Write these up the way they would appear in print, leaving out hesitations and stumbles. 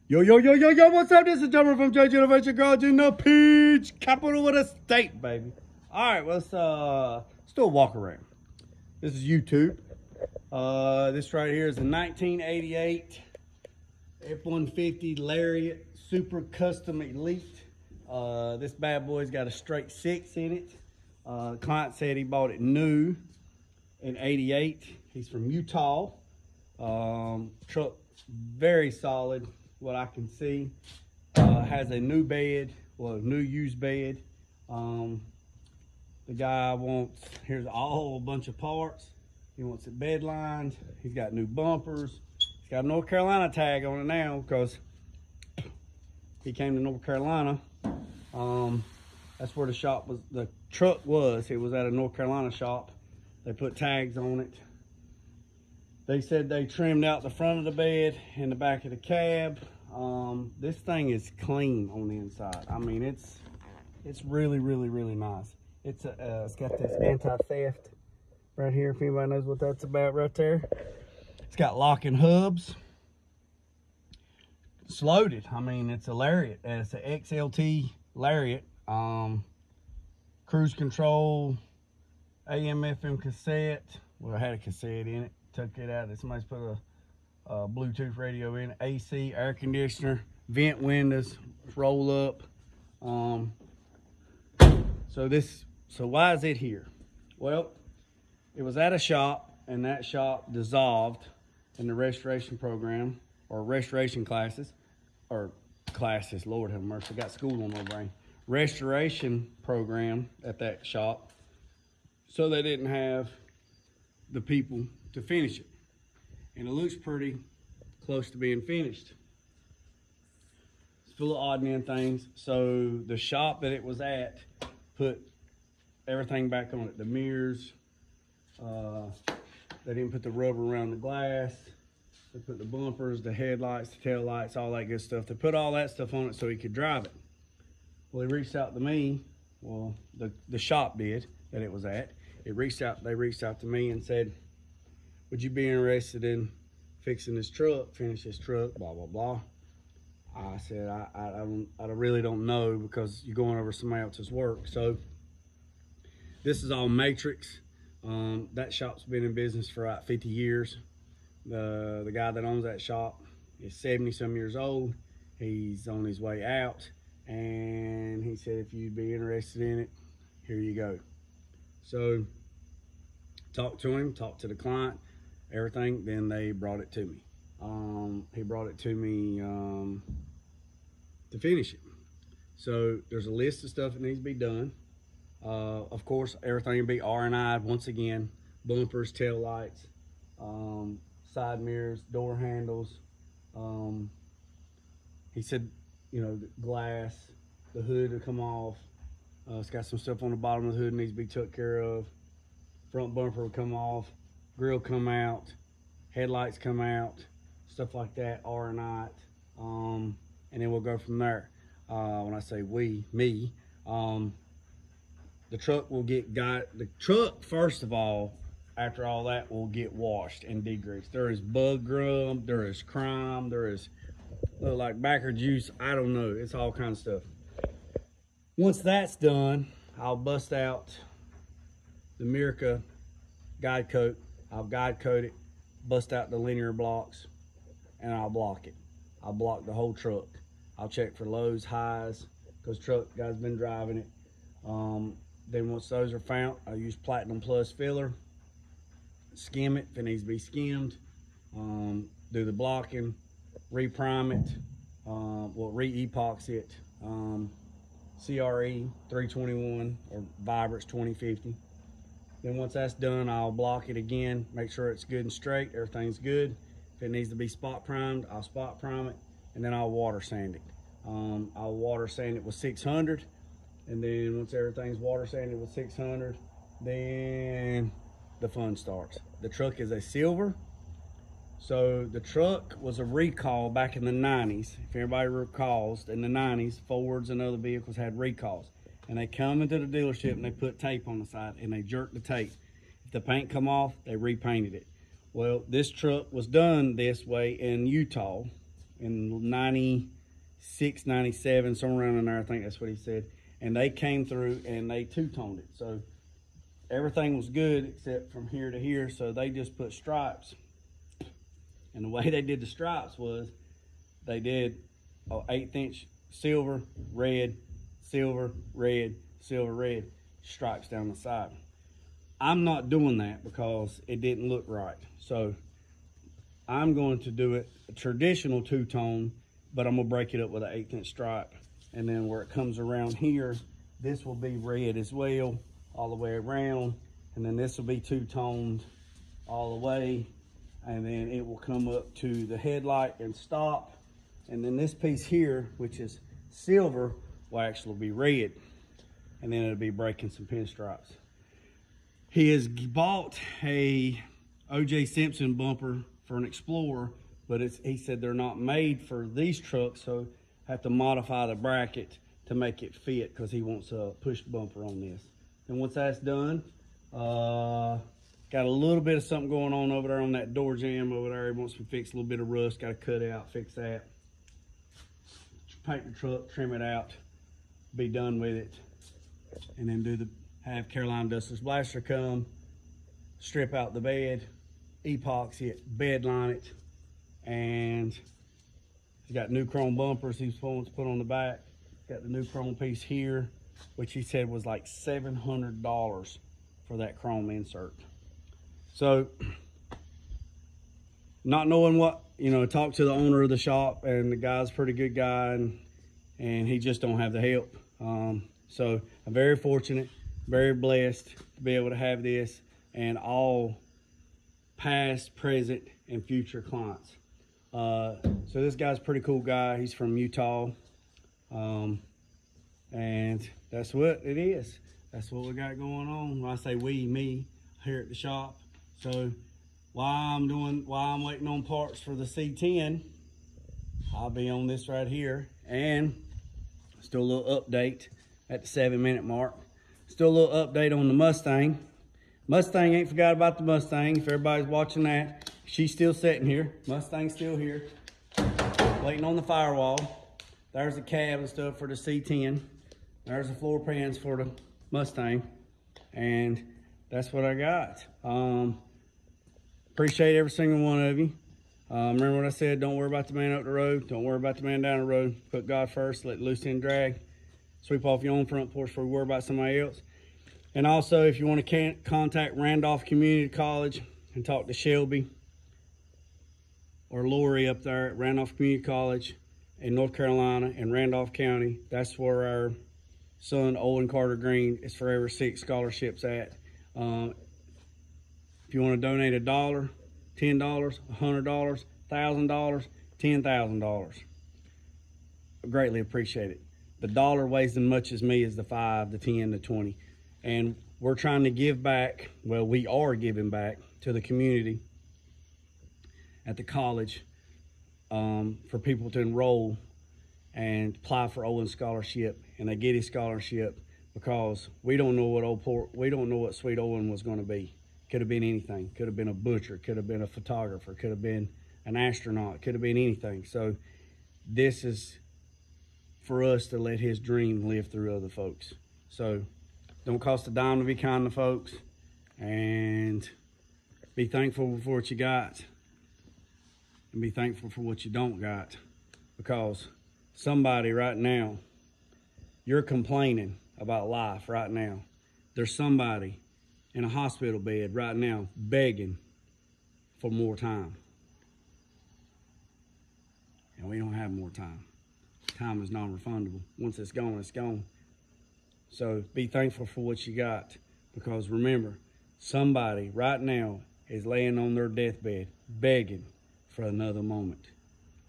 Yo, yo, yo, yo, yo, what's up? This is Jumper from JJ Innovation Garage in the Peach Capital of the state, baby. All right, well, let's do a walk around. This is YouTube. This right here is a 1988 F150 Lariat Super Custom Elite. This bad boy's got a straight 6 in it. The client said he bought it new in '88. He's from Utah. Truck very solid, what I can see. Has a new bed, well, new used bed. The guy wants, here's a whole bunch of parts. He wants it bed lined. He's got new bumpers. He's got a North Carolina tag on it now because he came to North Carolina. That's where the shop was, the truck was. It was at a North Carolina shop. They put tags on it. They said they trimmed out the front of the bed and the back of the cab. This thing is clean on the inside. I mean, it's really, really, really nice. It's got this anti-theft right here, if anybody knows what that's about right there. It's got locking hubs. It's loaded. I mean, it's a Lariat. It's an XLT Lariat. Cruise control, AM, FM cassette. Well, I had a cassette in it. Took it out. Somebody's put a Bluetooth radio in it. AC, air conditioner, vent windows, roll up. So why is it here? Well, it was at a shop, and that shop dissolved in the restoration program, or restoration classes, Lord have mercy, I got school on my brain. Restoration program at that shop, so they didn't have the people to finish it. And it looks pretty close to being finished. It's full of odd man things. So the shop that it was at put everything back on it. The mirrors, they didn't put the rubber around the glass. They put the bumpers, the headlights, the tail lights, all that good stuff. They put all that stuff on it so he could drive it. Well, he reached out to me. Well, the shop did that it was at. They reached out to me and said, would you be interested in fixing this truck, finish this truck, blah, blah, blah. I said, I really don't know, because you're going over somebody else's work. So this is all matrix. That shop's been in business for about 50 years. The guy that owns that shop is 70-some years old. He's on his way out, and he said, if you'd be interested in it, here you go. So talked to him, talked to the client, everything, then they brought it to me. He brought it to me to finish it. So there's a list of stuff that needs to be done. Of course, everything will be R&I'd once again. Bumpers, tail lights, side mirrors, door handles. He said, you know, the glass, the hood will come off. It's got some stuff on the bottom of the hood that needs to be took care of. Front bumper will come off, grill come out, headlights come out, stuff like that, R&I, and then we'll go from there. When I say me, the truck will get the truck, first of all, after all that, will get washed and degreased. There is bug grub, there is crime, there is look like backer juice, I don't know, it's all kinds of stuff. Once that's done, I'll bust out the Mirka guide coat. I'll guide coat it, bust out the linear blocks, and I'll block it. I'll block the whole truck. I'll check for lows, highs, because truck guy's been driving it. Then once those are found, I'll use Platinum Plus filler, skim it if it needs to be skimmed, do the blocking, reprime it, re-epoxy it, CRE 321 or Vibrance 2050. Then once that's done, I'll block it again, make sure it's good and straight, everything's good. If it needs to be spot primed, I'll spot prime it, and then I'll water sand it. I'll water sand it with 600, and then once everything's water sanded with 600, then the fun starts. The truck is a silver, so the truck was a recall back in the 90s. If everybody recalls, in the 90s, Fords and other vehicles had recalls. And they come into the dealership and they put tape on the side and they jerk the tape. If the paint come off, they repainted it. Well, this truck was done this way in Utah in 96, 97, somewhere around in there. I think that's what he said. And they came through and they two-toned it. So everything was good except from here to here. So they just put stripes. And the way they did the stripes was they did an 1/8 inch silver, red, silver, red, silver, red stripes down the side. I'm not doing that because it didn't look right. So I'm going to do it a traditional two-tone, but I'm gonna break it up with an 1/8 inch stripe. And then where it comes around here, this will be red as well, all the way around. And then this will be two-toned all the way. And then it will come up to the headlight and stop. And then this piece here, which is silver, will actually be red. And then it'll be breaking some pinstripes. He has bought a O.J. Simpson bumper for an Explorer, but he said they're not made for these trucks, so I have to modify the bracket to make it fit because he wants a push bumper on this. And once that's done, got a little bit of something going on over there on that door jamb over there. He wants to fix a little bit of rust, got to cut out, fix that. Paint the truck, trim it out, be done with it. And then have Carolina Dusters Blaster come, strip out the bed, epoxy it, bed line it, and he's got new chrome bumpers he's supposed to put on the back. Got the new chrome piece here, which he said was like $700 for that chrome insert. So, not knowing what, talked to the owner of the shop, and the guy's a pretty good guy, and he just don't have the help. So I'm very fortunate, very blessed to be able to have this and all past, present, and future clients. So this guy's a pretty cool guy. He's from Utah. And that's what it is. That's what we got going on. When I say we, me, here at the shop. So while I'm waiting on parts for the C10, I'll be on this right here. And still a little update at the 7-minute mark. Still a little update on the Mustang. Mustang ain't forgot about the Mustang. If everybody's watching that, she's still sitting here. Mustang's still here, waiting on the firewall. There's the cab and stuff for the C10. There's the floor pans for the Mustang. And that's what I got. Appreciate every single one of you. Remember what I said, don't worry about the man up the road. Don't worry about the man down the road. Put God first, let loose end drag. Sweep off your own front porch before you worry about somebody else. And also, if you want to contact Randolph Community College and talk to Shelby or Lori up there at Randolph Community College in North Carolina and Randolph County, that's where our son, Owen Carter Green, is Forever 6 scholarships at. If you want to donate $1, $10, $100, $1,000, $10,000, I greatly appreciate it. The dollar weighs as much as me as the 5, the 10, the 20. And we're trying to give back, well, we are giving back to the community at the college for people to enroll and apply for Owen's scholarship. And they get his scholarship because we don't know what Sweet Owen was going to be. Could have been anything. Could have been a butcher. Could have been a photographer. Could have been an astronaut. Could have been anything. So this is for us to let his dream live through other folks. So don't cost a dime to be kind to folks, and be thankful for what you got, and be thankful for what you don't got, because somebody right now, you're complaining about life right now. There's somebody in a hospital bed right now begging for more time. And we don't have more time. Time is non-refundable. Once it's gone, it's gone. So be thankful for what you got, because remember, somebody right now is laying on their deathbed begging for another moment.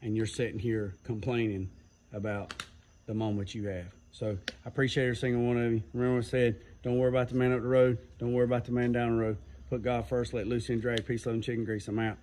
And you're sitting here complaining about the moment you have. So I appreciate every single one of you. Remember what I said, don't worry about the man up the road. Don't worry about the man down the road. Put God first, let loose and drag. Peace, love, and chicken grease. I'm out.